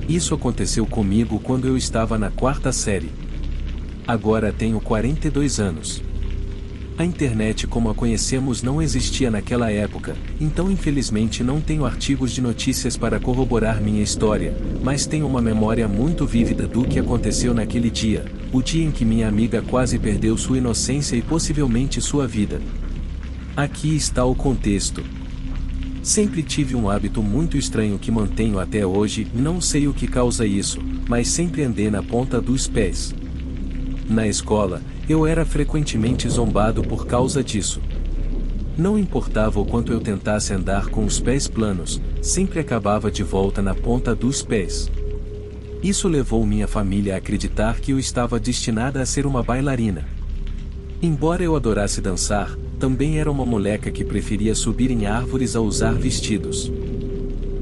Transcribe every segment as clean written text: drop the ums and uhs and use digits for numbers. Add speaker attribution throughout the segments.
Speaker 1: Isso aconteceu comigo quando eu estava na quarta série. Agora tenho 42 anos. A internet como a conhecemos não existia naquela época, então infelizmente não tenho artigos de notícias para corroborar minha história, mas tenho uma memória muito vívida do que aconteceu naquele dia, o dia em que minha amiga quase perdeu sua inocência e possivelmente sua vida. Aqui está o contexto. Sempre tive um hábito muito estranho que mantenho até hoje, não sei o que causa isso, mas sempre andei na ponta dos pés. Na escola, eu era frequentemente zombado por causa disso. Não importava o quanto eu tentasse andar com os pés planos, sempre acabava de volta na ponta dos pés. Isso levou minha família a acreditar que eu estava destinada a ser uma bailarina. Embora eu adorasse dançar, também era uma moleca que preferia subir em árvores a usar vestidos.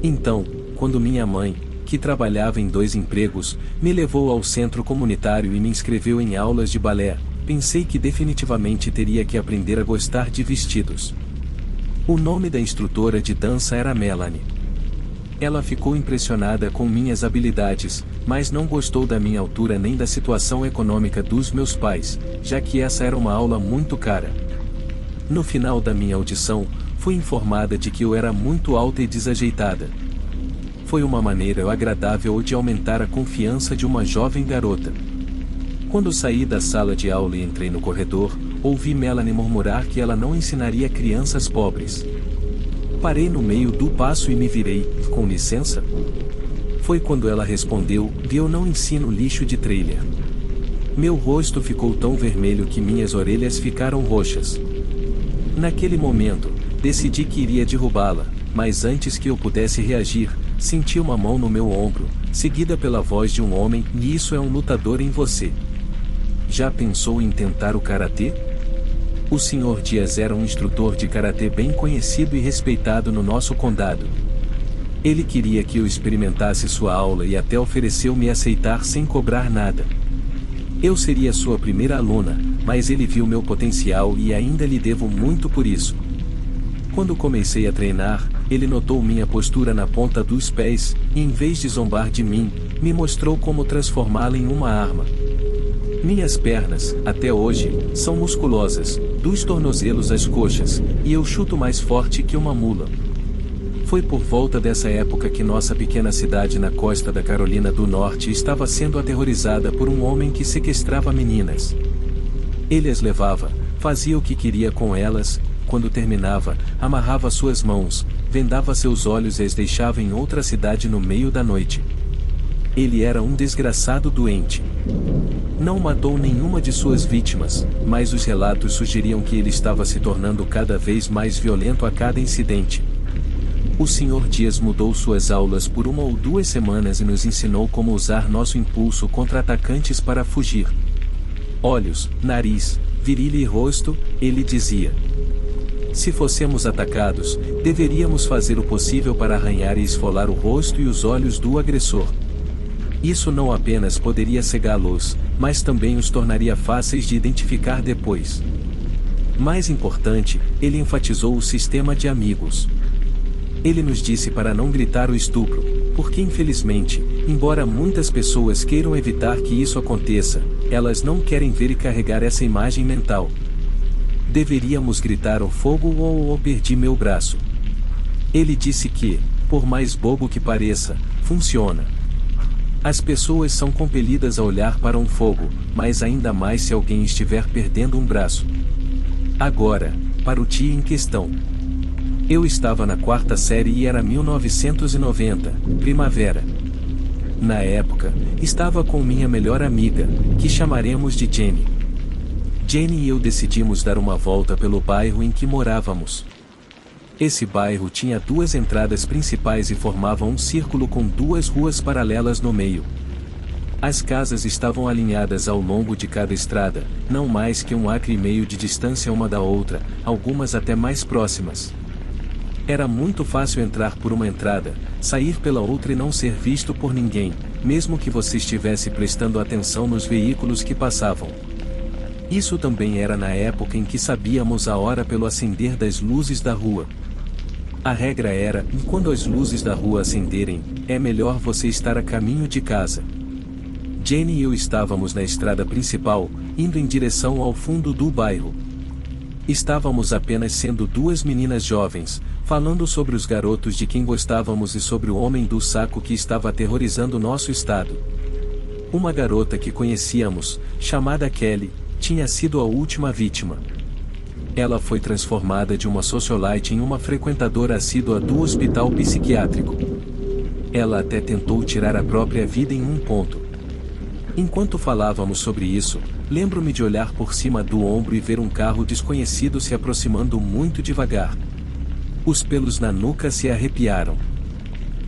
Speaker 1: Então, quando minha mãe, que trabalhava em 2 empregos, me levou ao centro comunitário e me inscreveu em aulas de balé, pensei que definitivamente teria que aprender a gostar de vestidos. O nome da instrutora de dança era Melanie. Ela ficou impressionada com minhas habilidades, mas não gostou da minha altura nem da situação econômica dos meus pais, já que essa era uma aula muito cara. No final da minha audição, fui informada de que eu era muito alta e desajeitada. Foi uma maneira agradável de aumentar a confiança de uma jovem garota. Quando saí da sala de aula e entrei no corredor, ouvi Melanie murmurar que ela não ensinaria crianças pobres. Parei no meio do passo e me virei, com licença? Foi quando ela respondeu, eu não ensino lixo de trailer. Meu rosto ficou tão vermelho que minhas orelhas ficaram roxas. Naquele momento, decidi que iria derrubá-la, mas antes que eu pudesse reagir, senti uma mão no meu ombro, seguida pela voz de um homem, e isso é um lutador em você. Já pensou em tentar o karatê? O Sr. Dias era um instrutor de karatê bem conhecido e respeitado no nosso condado. Ele queria que eu experimentasse sua aula e até ofereceu me aceitar sem cobrar nada. Eu seria sua primeira aluna, mas ele viu meu potencial e ainda lhe devo muito por isso. Quando comecei a treinar, ele notou minha postura na ponta dos pés, e em vez de zombar de mim, me mostrou como transformá-la em uma arma. Minhas pernas, até hoje, são musculosas, dos tornozelos às coxas, e eu chuto mais forte que uma mula. Foi por volta dessa época que nossa pequena cidade na costa da Carolina do Norte estava sendo aterrorizada por um homem que sequestrava meninas. Ele as levava, fazia o que queria com elas, quando terminava, amarrava suas mãos, vendava seus olhos e as deixava em outra cidade no meio da noite. Ele era um desgraçado doente. Não matou nenhuma de suas vítimas, mas os relatos sugeriam que ele estava se tornando cada vez mais violento a cada incidente. O Sr. Dias mudou suas aulas por 1 ou 2 semanas e nos ensinou como usar nosso impulso contra atacantes para fugir. Olhos, nariz, virilha e rosto, ele dizia. Se fossemos atacados, deveríamos fazer o possível para arranhar e esfolar o rosto e os olhos do agressor. Isso não apenas poderia cegá-los, mas também os tornaria fáceis de identificar depois. Mais importante, ele enfatizou o sistema de amigos. Ele nos disse para não gritar o estupro, porque infelizmente, embora muitas pessoas queiram evitar que isso aconteça, elas não querem ver e carregar essa imagem mental. Deveríamos gritar o fogo ou perdi meu braço. Ele disse que, por mais bobo que pareça, funciona. As pessoas são compelidas a olhar para um fogo, mas ainda mais se alguém estiver perdendo um braço. Agora, para o dia em questão. Eu estava na 4ª série e era 1990, primavera. Na época, estava com minha melhor amiga, que chamaremos de Jenny. Jenny e eu decidimos dar uma volta pelo bairro em que morávamos. Esse bairro tinha 2 entradas principais e formava um círculo com 2 ruas paralelas no meio. As casas estavam alinhadas ao longo de cada estrada, não mais que 1,5 acre de distância uma da outra, algumas até mais próximas. Era muito fácil entrar por uma entrada, sair pela outra e não ser visto por ninguém, mesmo que você estivesse prestando atenção nos veículos que passavam. Isso também era na época em que sabíamos a hora pelo acender das luzes da rua. A regra era, quando as luzes da rua acenderem, é melhor você estar a caminho de casa. Jenny e eu estávamos na estrada principal, indo em direção ao fundo do bairro. Estávamos apenas sendo duas meninas jovens, falando sobre os garotos de quem gostávamos e sobre o homem do saco que estava aterrorizando nosso estado. Uma garota que conhecíamos, chamada Kelly, tinha sido a última vítima. Ela foi transformada de uma socialite em uma frequentadora assídua do hospital psiquiátrico. Ela até tentou tirar a própria vida em um ponto. Enquanto falávamos sobre isso, lembro-me de olhar por cima do ombro e ver um carro desconhecido se aproximando muito devagar. Os pelos na nuca se arrepiaram.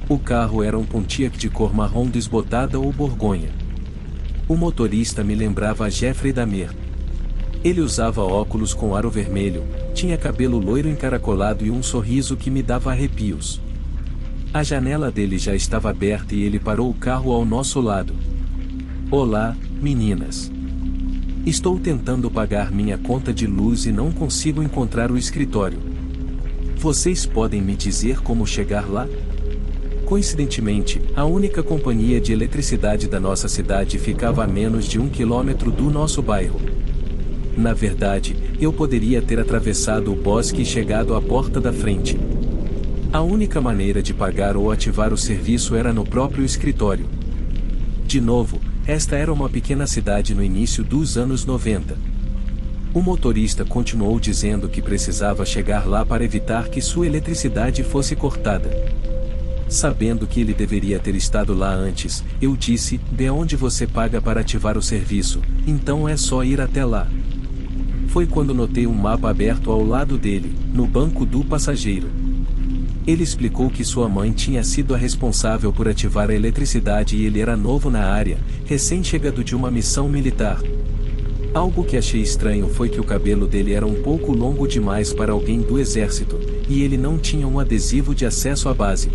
Speaker 1: O carro era um Pontiac de cor marrom desbotada ou borgonha. O motorista me lembrava a Jeffrey Dahmer. Ele usava óculos com aro vermelho, tinha cabelo loiro encaracolado e um sorriso que me dava arrepios. A janela dele já estava aberta e ele parou o carro ao nosso lado. Olá, meninas. Estou tentando pagar minha conta de luz e não consigo encontrar o escritório. Vocês podem me dizer como chegar lá? Coincidentemente, a única companhia de eletricidade da nossa cidade ficava a menos de 1 quilômetro do nosso bairro. Na verdade, eu poderia ter atravessado o bosque e chegado à porta da frente. A única maneira de pagar ou ativar o serviço era no próprio escritório. De novo, esta era uma pequena cidade no início dos anos 90. O motorista continuou dizendo que precisava chegar lá para evitar que sua eletricidade fosse cortada. Sabendo que ele deveria ter estado lá antes, eu disse, de onde você paga para ativar o serviço, então é só ir até lá. Foi quando notei um mapa aberto ao lado dele, no banco do passageiro. Ele explicou que sua mãe tinha sido a responsável por ativar a eletricidade e ele era novo na área, recém-chegado de uma missão militar. Algo que achei estranho foi que o cabelo dele era um pouco longo demais para alguém do exército, e ele não tinha um adesivo de acesso à base.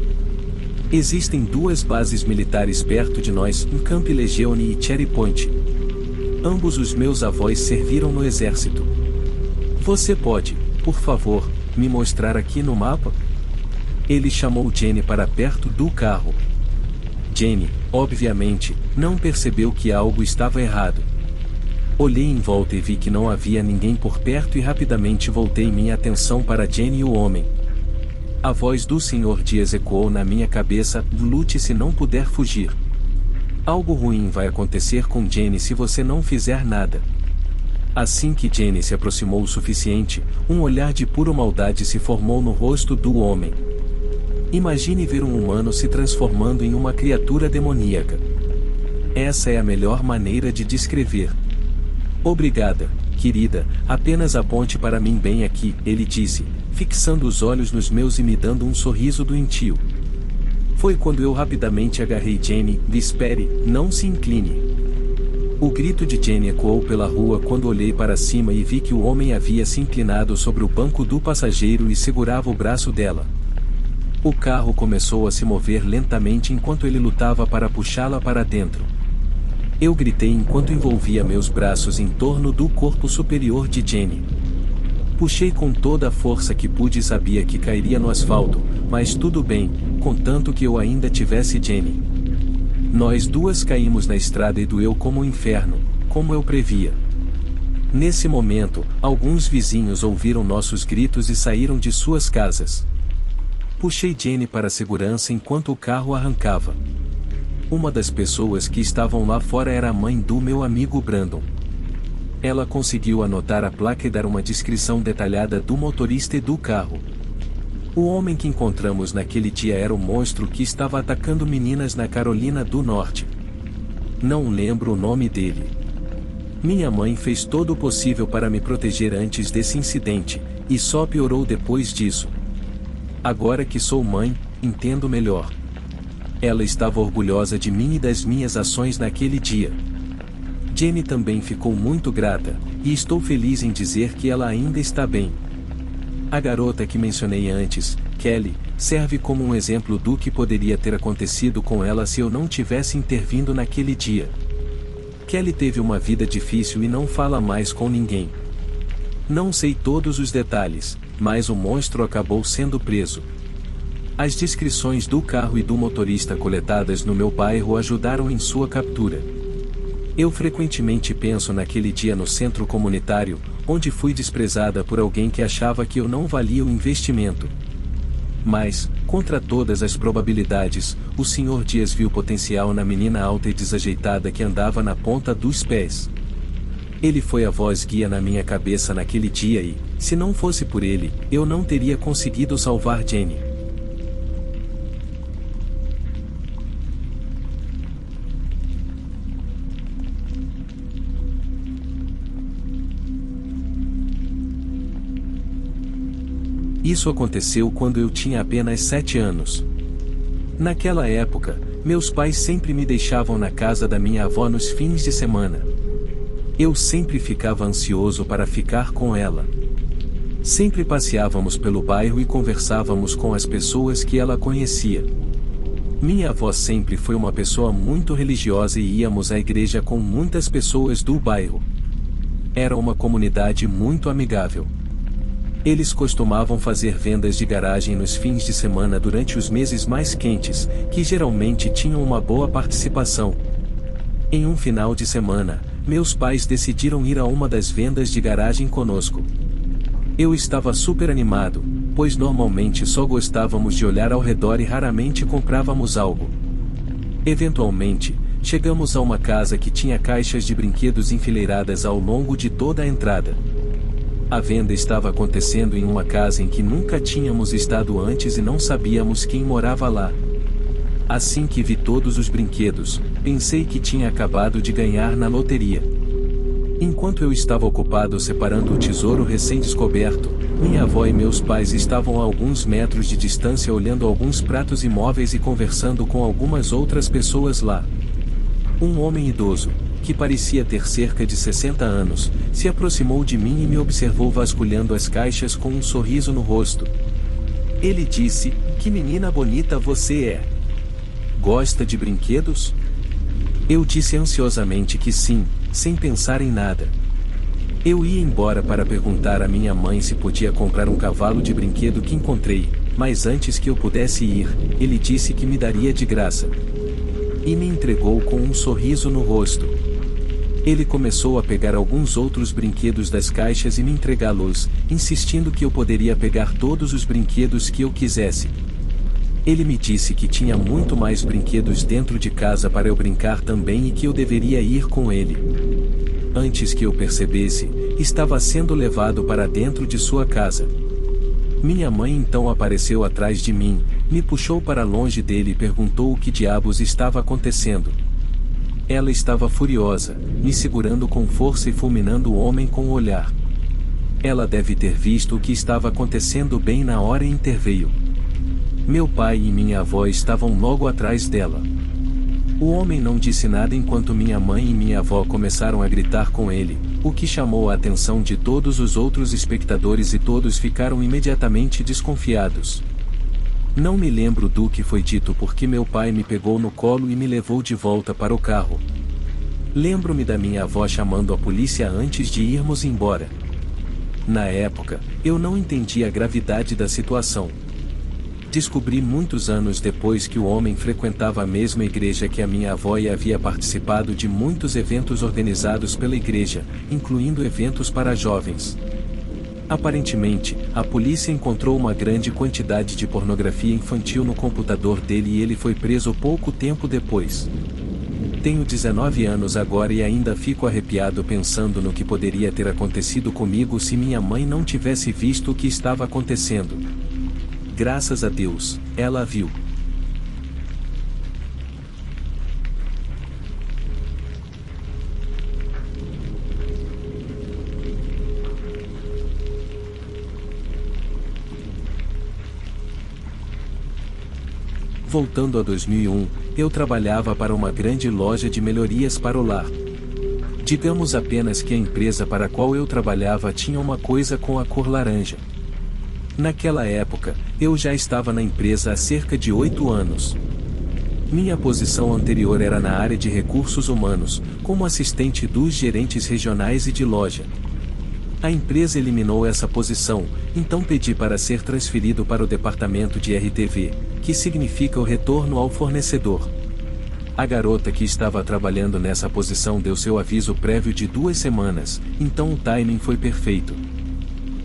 Speaker 1: Existem duas bases militares perto de nós, em Camp Lejeune e Cherry Point. Ambos os meus avós serviram no exército. Você pode, por favor, me mostrar aqui no mapa? Ele chamou Jenny para perto do carro. Jenny, obviamente, não percebeu que algo estava errado. Olhei em volta e vi que não havia ninguém por perto e rapidamente voltei minha atenção para Jenny e o homem. A voz do Sr. Dias ecoou na minha cabeça, lute se não puder fugir. Algo ruim vai acontecer com Jenny se você não fizer nada. Assim que Jenny se aproximou o suficiente, um olhar de pura maldade se formou no rosto do homem. Imagine ver um humano se transformando em uma criatura demoníaca. Essa é a melhor maneira de descrever. Obrigada, querida, apenas aponte para mim bem aqui, ele disse, fixando os olhos nos meus e me dando um sorriso doentio. Foi quando eu rapidamente agarrei Jenny, espere, não se incline. O grito de Jenny ecoou pela rua quando olhei para cima e vi que o homem havia se inclinado sobre o banco do passageiro e segurava o braço dela. O carro começou a se mover lentamente enquanto ele lutava para puxá-la para dentro. Eu gritei enquanto envolvia meus braços em torno do corpo superior de Jenny. Puxei com toda a força que pude e sabia que cairia no asfalto, mas tudo bem, contanto que eu ainda tivesse Jenny. Nós duas caímos na estrada e doeu como um inferno, como eu previa. Nesse momento, alguns vizinhos ouviram nossos gritos e saíram de suas casas. Puxei Jenny para a segurança enquanto o carro arrancava. Uma das pessoas que estavam lá fora era a mãe do meu amigo Brandon. Ela conseguiu anotar a placa e dar uma descrição detalhada do motorista e do carro. O homem que encontramos naquele dia era o monstro que estava atacando meninas na Carolina do Norte. Não lembro o nome dele. Minha mãe fez todo o possível para me proteger antes desse incidente, e só piorou depois disso. Agora que sou mãe, entendo melhor. Ela estava orgulhosa de mim e das minhas ações naquele dia. Jenny também ficou muito grata, e estou feliz em dizer que ela ainda está bem. A garota que mencionei antes, Kelly, serve como um exemplo do que poderia ter acontecido com ela se eu não tivesse intervindo naquele dia. Kelly teve uma vida difícil e não fala mais com ninguém. Não sei todos os detalhes, mas o monstro acabou sendo preso. As descrições do carro e do motorista coletadas no meu bairro ajudaram em sua captura. Eu frequentemente penso naquele dia no centro comunitário, onde fui desprezada por alguém que achava que eu não valia o investimento. Mas, contra todas as probabilidades, o Sr. Dias viu potencial na menina alta e desajeitada que andava na ponta dos pés. Ele foi a voz guia na minha cabeça naquele dia e, se não fosse por ele, eu não teria conseguido salvar Jenny. Isso aconteceu quando eu tinha apenas 7 anos. Naquela época, meus pais sempre me deixavam na casa da minha avó nos fins de semana. Eu sempre ficava ansioso para ficar com ela. Sempre passeávamos pelo bairro e conversávamos com as pessoas que ela conhecia. Minha avó sempre foi uma pessoa muito religiosa e íamos à igreja com muitas pessoas do bairro. Era uma comunidade muito amigável. Eles costumavam fazer vendas de garagem nos fins de semana durante os meses mais quentes, que geralmente tinham uma boa participação. Em um final de semana, meus pais decidiram ir a uma das vendas de garagem conosco. Eu estava super animado, pois normalmente só gostávamos de olhar ao redor e raramente comprávamos algo. Eventualmente, chegamos a uma casa que tinha caixas de brinquedos enfileiradas ao longo de toda a entrada. A venda estava acontecendo em uma casa em que nunca tínhamos estado antes e não sabíamos quem morava lá. Assim que vi todos os brinquedos, pensei que tinha acabado de ganhar na loteria. Enquanto eu estava ocupado separando o tesouro recém-descoberto, minha avó e meus pais estavam a alguns metros de distância olhando alguns pratos imóveis e conversando com algumas outras pessoas lá. Um homem idoso, que parecia ter cerca de 60 anos, se aproximou de mim e me observou vasculhando as caixas com um sorriso no rosto. Ele disse: "Que menina bonita você é! Gosta de brinquedos?" Eu disse ansiosamente que sim, sem pensar em nada. Eu ia embora para perguntar à minha mãe se podia comprar um cavalo de brinquedo que encontrei, mas antes que eu pudesse ir, ele disse que me daria de graça. E me entregou com um sorriso no rosto. Ele começou a pegar alguns outros brinquedos das caixas e me entregá-los, insistindo que eu poderia pegar todos os brinquedos que eu quisesse. Ele me disse que tinha muito mais brinquedos dentro de casa para eu brincar também e que eu deveria ir com ele. Antes que eu percebesse, estava sendo levado para dentro de sua casa. Minha mãe então apareceu atrás de mim, me puxou para longe dele e perguntou o que diabos estava acontecendo. Ela estava furiosa, me segurando com força e fulminando o homem com o olhar. Ela deve ter visto o que estava acontecendo bem na hora e interveio. Meu pai e minha avó estavam logo atrás dela. O homem não disse nada enquanto minha mãe e minha avó começaram a gritar com ele, o que chamou a atenção de todos os outros espectadores e todos ficaram imediatamente desconfiados. Não me lembro do que foi dito porque meu pai me pegou no colo e me levou de volta para o carro. Lembro-me da minha avó chamando a polícia antes de irmos embora. Na época, eu não entendi a gravidade da situação. Descobri muitos anos depois que o homem frequentava a mesma igreja que a minha avó e havia participado de muitos eventos organizados pela igreja, incluindo eventos para jovens. Aparentemente, a polícia encontrou uma grande quantidade de pornografia infantil no computador dele e ele foi preso pouco tempo depois. Tenho 19 anos agora e ainda fico arrepiado pensando no que poderia ter acontecido comigo se minha mãe não tivesse visto o que estava acontecendo. Graças a Deus, ela viu. Voltando a 2001, eu trabalhava para uma grande loja de melhorias para o lar. Digamos apenas que a empresa para a qual eu trabalhava tinha uma coisa com a cor laranja. Naquela época, eu já estava na empresa há cerca de 8 anos. Minha posição anterior era na área de recursos humanos, como assistente dos gerentes regionais e de loja. A empresa eliminou essa posição, então pedi para ser transferido para o departamento de RTV, que significa o retorno ao fornecedor. A garota que estava trabalhando nessa posição deu seu aviso prévio de 2 semanas, então o timing foi perfeito.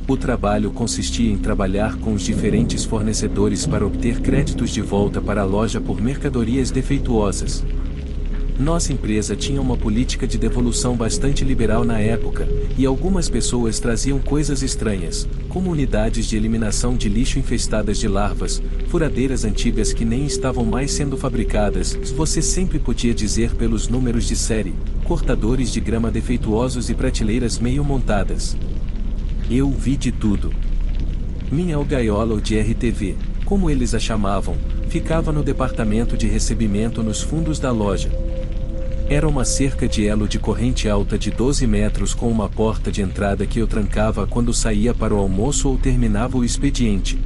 Speaker 1: O trabalho consistia em trabalhar com os diferentes fornecedores para obter créditos de volta para a loja por mercadorias defeituosas. Nossa empresa tinha uma política de devolução bastante liberal na época, e algumas pessoas traziam coisas estranhas, como unidades de eliminação de lixo infestadas de larvas, furadeiras antigas que nem estavam mais sendo fabricadas, você sempre podia dizer pelos números de série, cortadores de grama defeituosos e prateleiras meio montadas. Eu vi de tudo. Minha gaiola de RTV, como eles a chamavam, ficava no departamento de recebimento nos fundos da loja. Era uma cerca de elo de corrente alta de 12 metros com uma porta de entrada que eu trancava quando saía para o almoço ou terminava o expediente.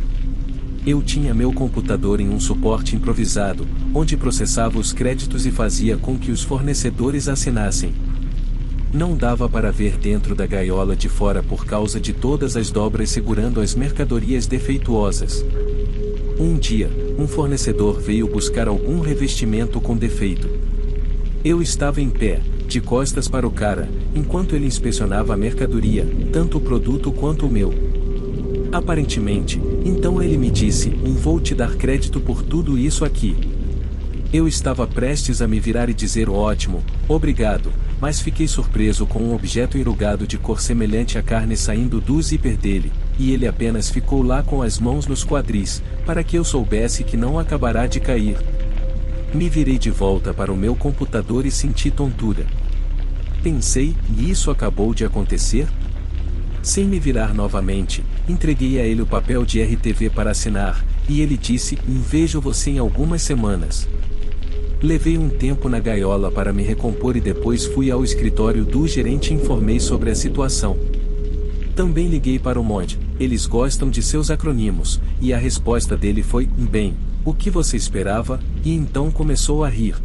Speaker 1: Eu tinha meu computador em um suporte improvisado, onde processava os créditos e fazia com que os fornecedores assinassem. Não dava para ver dentro da gaiola de fora por causa de todas as dobras segurando as mercadorias defeituosas. Um dia, um fornecedor veio buscar algum revestimento com defeito. Eu estava em pé, de costas para o cara, enquanto ele inspecionava a mercadoria, tanto o produto quanto o meu. Aparentemente, então ele me disse: vou te dar crédito por tudo isso aqui. Eu estava prestes a me virar e dizer ótimo, obrigado, mas fiquei surpreso com um objeto enrugado de cor semelhante à carne saindo do zíper dele, e ele apenas ficou lá com as mãos nos quadris, para que eu soubesse que não acabará de cair. Me virei de volta para o meu computador e senti tontura. Pensei, e isso acabou de acontecer? Sem me virar novamente, entreguei a ele o papel de RTV para assinar, e ele disse: vejo você em algumas semanas. Levei um tempo na gaiola para me recompor e depois fui ao escritório do gerente e informei sobre a situação. Também liguei para o mod, eles gostam de seus acronimos, e a resposta dele foi: bem, o que você esperava? E então começou a rir.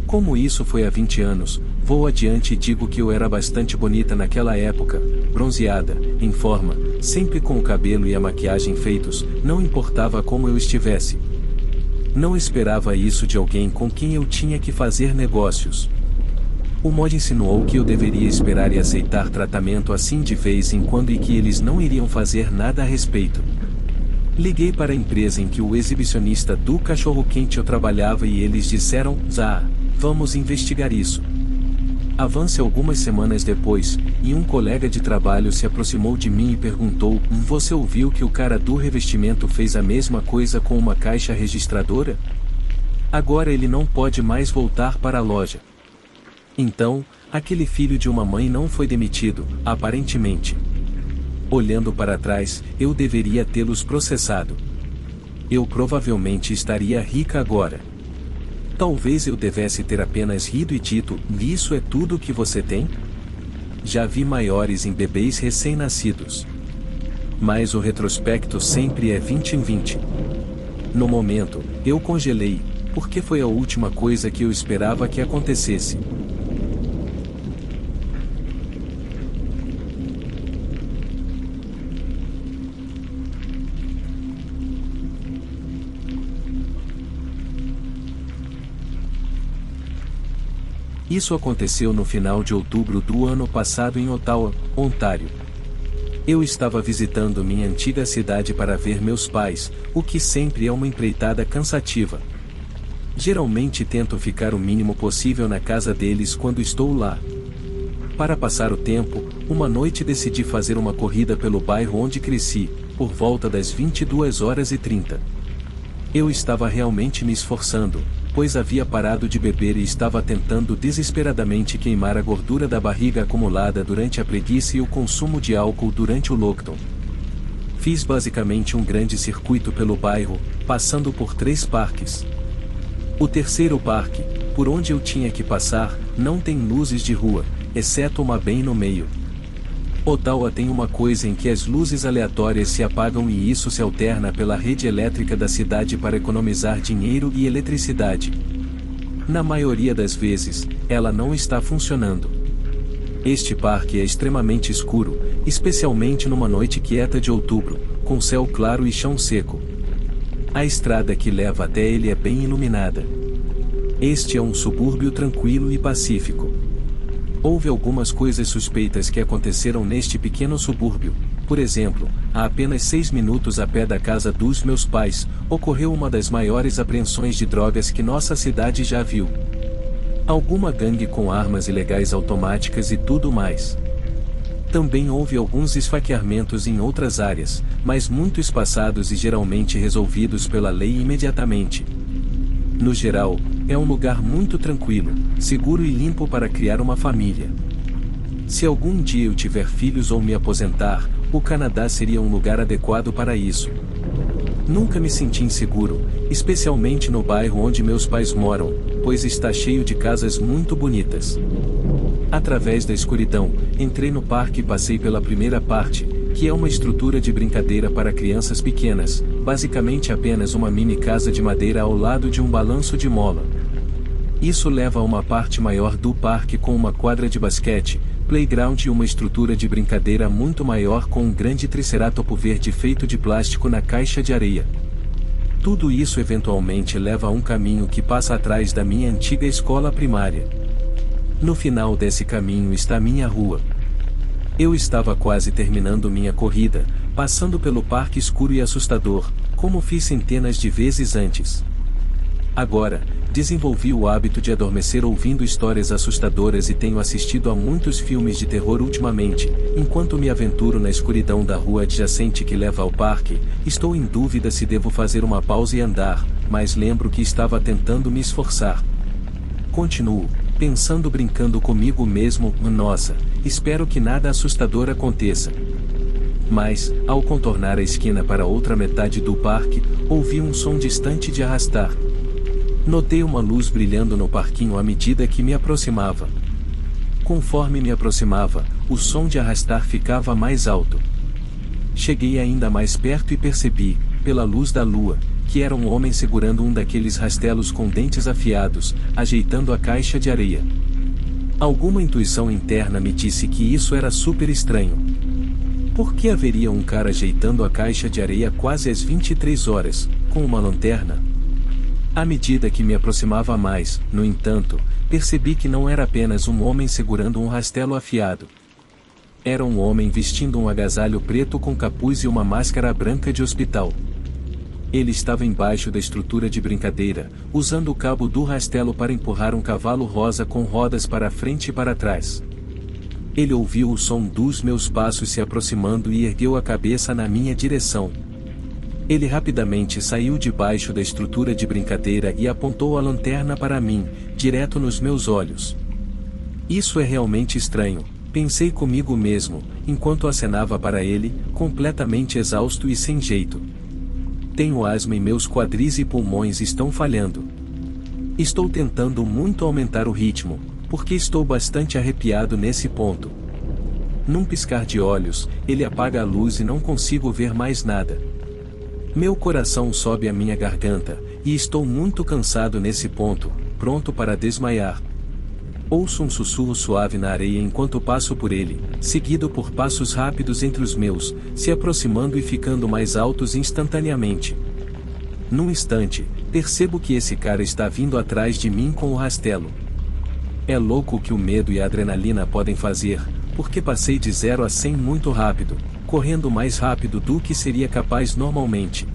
Speaker 1: Como isso foi há 20 anos, vou adiante e digo que eu era bastante bonita naquela época, bronzeada, em forma, sempre com o cabelo e a maquiagem feitos, não importava como eu estivesse. Não esperava isso de alguém com quem eu tinha que fazer negócios. O mod insinuou que eu deveria esperar e aceitar tratamento assim de vez em quando e que eles não iriam fazer nada a respeito. Liguei para a empresa em que o exibicionista do cachorro-quente eu trabalhava e eles disseram: vamos investigar isso. Avance algumas semanas depois, e um colega de trabalho se aproximou de mim e perguntou: você ouviu que o cara do revestimento fez a mesma coisa com uma caixa registradora? Agora ele não pode mais voltar para a loja. Então, aquele filho de uma mãe não foi demitido, aparentemente. Olhando para trás, eu deveria tê-los processado. Eu provavelmente estaria rica agora. Talvez eu devesse ter apenas rido e dito: isso é tudo que você tem? Já vi maiores em bebês recém-nascidos. Mas o retrospecto sempre é 20 em 20. No momento, eu congelei, porque foi a última coisa que eu esperava que acontecesse. Isso aconteceu no final de outubro do ano passado em Ottawa, Ontário. Eu estava visitando minha antiga cidade para ver meus pais, o que sempre é uma empreitada cansativa. Geralmente tento ficar o mínimo possível na casa deles quando estou lá. Para passar o tempo, uma noite decidi fazer uma corrida pelo bairro onde cresci, por volta das 22h30. Eu estava realmente me esforçando, pois havia parado de beber e estava tentando desesperadamente queimar a gordura da barriga acumulada durante a preguiça e o consumo de álcool durante o lockdown. Fiz basicamente um grande circuito pelo bairro, passando por 3 parques. O terceiro parque, por onde eu tinha que passar, não tem luzes de rua, exceto uma bem no meio. Ottawa tem uma coisa em que as luzes aleatórias se apagam e isso se alterna pela rede elétrica da cidade para economizar dinheiro e eletricidade. Na maioria das vezes, ela não está funcionando. Este parque é extremamente escuro, especialmente numa noite quieta de outubro, com céu claro e chão seco. A estrada que leva até ele é bem iluminada. Este é um subúrbio tranquilo e pacífico. Houve algumas coisas suspeitas que aconteceram neste pequeno subúrbio. Por exemplo, a apenas 6 minutos a pé da casa dos meus pais, ocorreu uma das maiores apreensões de drogas que nossa cidade já viu. Alguma gangue com armas ilegais automáticas e tudo mais. Também houve alguns esfaqueamentos em outras áreas, mas muito espaçados e geralmente resolvidos pela lei imediatamente. No geral, é um lugar muito tranquilo, seguro e limpo para criar uma família. Se algum dia eu tiver filhos ou me aposentar, o Canadá seria um lugar adequado para isso. Nunca me senti inseguro, especialmente no bairro onde meus pais moram, pois está cheio de casas muito bonitas. Através da escuridão, entrei no parque e passei pela primeira parte, que é uma estrutura de brincadeira para crianças pequenas, basicamente apenas uma mini casa de madeira ao lado de um balanço de mola. Isso leva a uma parte maior do parque com uma quadra de basquete, playground e uma estrutura de brincadeira muito maior com um grande triceratopo verde feito de plástico na caixa de areia. Tudo isso eventualmente leva a um caminho que passa atrás da minha antiga escola primária. No final desse caminho está minha rua. Eu estava quase terminando minha corrida, passando pelo parque escuro e assustador, como fiz centenas de vezes antes. Agora, desenvolvi o hábito de adormecer ouvindo histórias assustadoras e tenho assistido a muitos filmes de terror ultimamente. Enquanto me aventuro na escuridão da rua adjacente que leva ao parque, estou em dúvida se devo fazer uma pausa e andar, mas lembro que estava tentando me esforçar. Continuo, pensando brincando comigo mesmo, nossa, espero que nada assustador aconteça. Mas, ao contornar a esquina para outra metade do parque, ouvi um som distante de arrastar. Notei uma luz brilhando no parquinho à medida que me aproximava. Conforme me aproximava, o som de arrastar ficava mais alto. Cheguei ainda mais perto e percebi, pela luz da lua, que era um homem segurando um daqueles rastelos com dentes afiados, ajeitando a caixa de areia. Alguma intuição interna me disse que isso era super estranho. Por que haveria um cara ajeitando a caixa de areia quase às 23 horas, com uma lanterna? À medida que me aproximava mais, no entanto, percebi que não era apenas um homem segurando um rastelo afiado. Era um homem vestindo um agasalho preto com capuz e uma máscara branca de hospital. Ele estava embaixo da estrutura de brincadeira, usando o cabo do rastelo para empurrar um cavalo rosa com rodas para frente e para trás. Ele ouviu o som dos meus passos se aproximando e ergueu a cabeça na minha direção. Ele rapidamente saiu debaixo da estrutura de brincadeira e apontou a lanterna para mim, direto nos meus olhos. Isso é realmente estranho, pensei comigo mesmo, enquanto acenava para ele, completamente exausto e sem jeito. Tenho asma e meus quadris e pulmões estão falhando. Estou tentando muito aumentar o ritmo, porque estou bastante arrepiado nesse ponto. Num piscar de olhos, ele apaga a luz e não consigo ver mais nada. Meu coração sobe à minha garganta, e estou muito cansado nesse ponto, pronto para desmaiar. Ouço um sussurro suave na areia enquanto passo por ele, seguido por passos rápidos entre os meus, se aproximando e ficando mais altos instantaneamente. Num instante, percebo que esse cara está vindo atrás de mim com o rastelo. É louco o que o medo e a adrenalina podem fazer, porque passei de 0 a 100 muito rápido, correndo mais rápido do que seria capaz normalmente.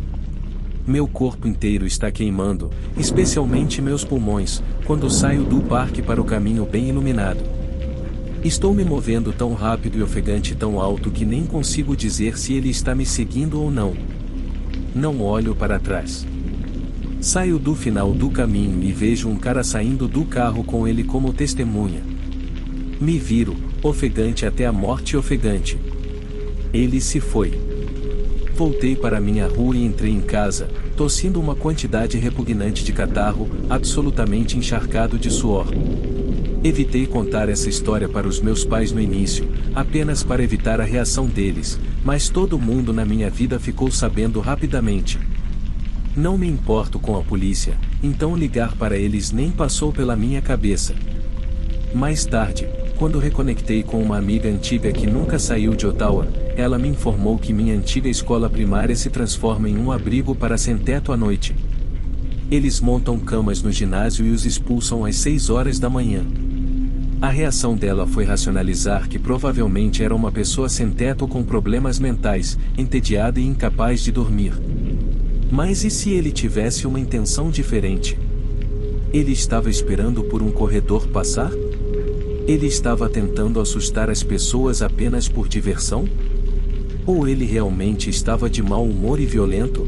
Speaker 1: Meu corpo inteiro está queimando, especialmente meus pulmões, quando saio do parque para o caminho bem iluminado. Estou me movendo tão rápido e ofegante tão alto que nem consigo dizer se ele está me seguindo ou não. Não olho para trás. Saio do final do caminho e vejo um cara saindo do carro com ele como testemunha. Me viro, ofegante até a morte ofegante. Ele se foi. Voltei para minha rua e entrei em casa, tossindo uma quantidade repugnante de catarro, absolutamente encharcado de suor. Evitei contar essa história para os meus pais no início, apenas para evitar a reação deles, mas todo mundo na minha vida ficou sabendo rapidamente. Não me importo com a polícia, então ligar para eles nem passou pela minha cabeça. Mais tarde, Quando reconectei com uma amiga antiga que nunca saiu de Ottawa, ela me informou que minha antiga escola primária se transforma em um abrigo para sem-teto à noite. Eles montam camas no ginásio e os expulsam às 6 horas da manhã. A reação dela foi racionalizar que provavelmente era uma pessoa sem teto com problemas mentais, entediada e incapaz de dormir. Mas e se ele tivesse uma intenção diferente? Ele estava esperando por um corredor passar? Ele estava tentando assustar as pessoas apenas por diversão? Ou ele realmente estava de mau humor e violento?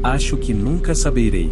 Speaker 1: Acho que nunca saberei.